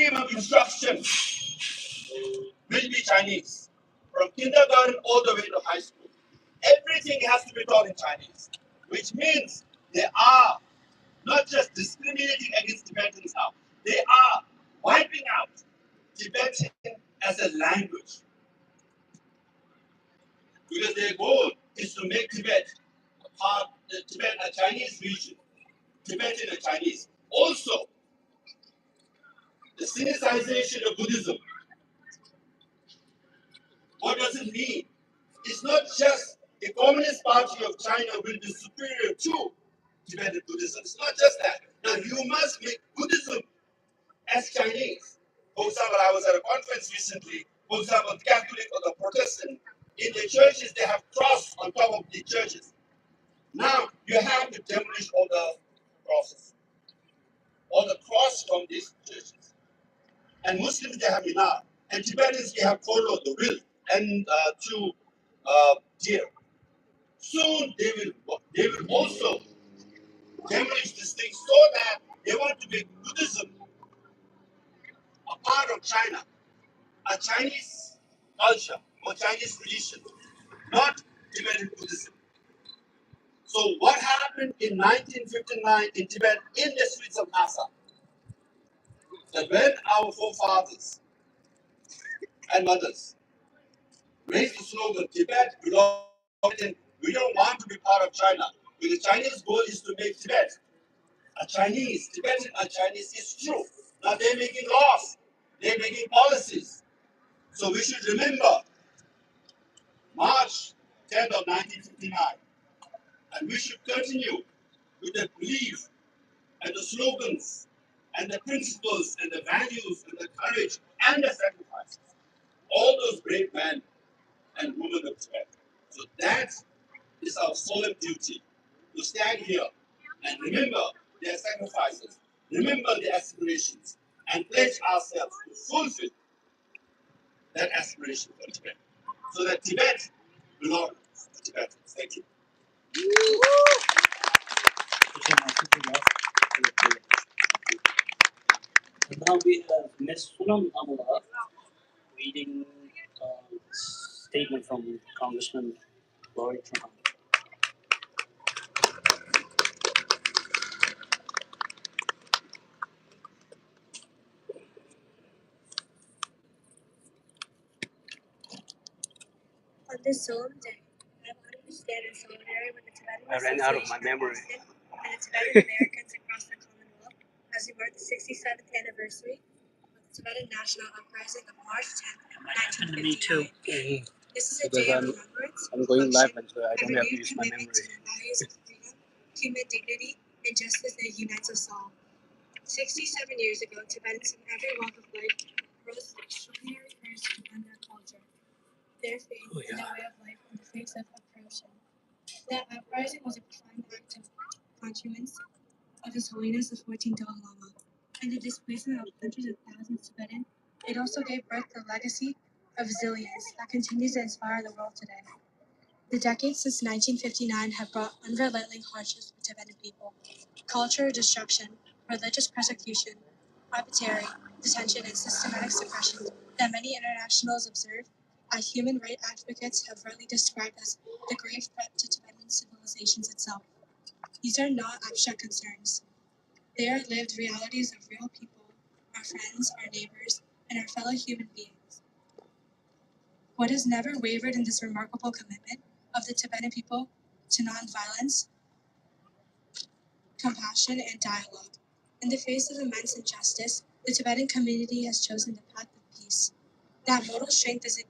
stream of instruction will be Chinese, from kindergarten all the way to high school. Everything has to be taught in Chinese, which means they are not just discriminating against Tibetans now, they are wiping out Tibetan as a language. Because their goal is to make Tibet a Chinese region, Tibetan and Chinese. Also, the Sinicization of Buddhism. What does it mean? It's not just the Communist Party of China will be superior to Tibetan Buddhism. It's not just that. Now you must make Buddhism as Chinese. For example, I was at a conference recently. For example, the Catholic or the Protestant, in the churches they have cross on top of the churches. Now you have to demolish all the crosses, all the cross from these churches. And Muslims they have minar, and Tibetans they have kolo, the will, and two deer. Soon they will also demolish this thing so that they want to make Buddhism a part of China, a Chinese culture or Chinese tradition, not Tibetan Buddhism. So what happened in 1959 in Tibet, in the streets of Lhasa, that when our forefathers and mothers raised the slogan, Tibet belongs to Britain, we don't want to be part of China, because the Chinese goal is to make Tibet a Chinese, Tibetan and Chinese is true. Now they're making laws, they're making policies. So we should remember March 10th of 1959, and we should continue with the belief and the slogans and the principles and the values and the courage and the sacrifices. All those brave men and women of Tibet. So that is our solemn duty to stand here and remember their sacrifices, remember their aspirations, and pledge ourselves to fulfill that aspiration for Tibet, so that Tibet belongs to Tibetans. Thank you. Now we have Ms. Sunam Amala reading a statement from Congressman Laurie Trump. On this solemn day, I want to stand in solidarity with the Tibetan I ran out of my memory. and the Tibetan Americans across the Commonwealth as we mark the 67th anniversary of the Tibetan National Uprising of March 10th, 1959. Me too. This is a day of remembrance, I'm going live reflection, until I don't and have to renewed use my commitment memory. to the values of freedom, human dignity, and justice that unites us all. 67 years ago, Tibetans in every walk of life rose to extraordinary courage to defend their culture, their faith, and their way of life in the face of oppression. That uprising was a profound act of continuance of His Holiness the 14th Dalai Lama, and the displacement of hundreds of thousands of Tibetans. It also gave birth to a legacy of resilience that continues to inspire the world today. The decades since 1959 have brought unrelenting hardships for Tibetan people: cultural destruction, religious persecution, arbitrary detention, and systematic suppression that many internationals observe, as human rights advocates have rightly described as the grave threat to Tibetan civilizations itself. These are not abstract concerns. They are lived realities of real people, our friends, our neighbors, and our fellow human beings. What has never wavered in this remarkable commitment of the Tibetan people to nonviolence, compassion, and dialogue. In the face of immense injustice, the Tibetan community has chosen the path of peace. That moral strength is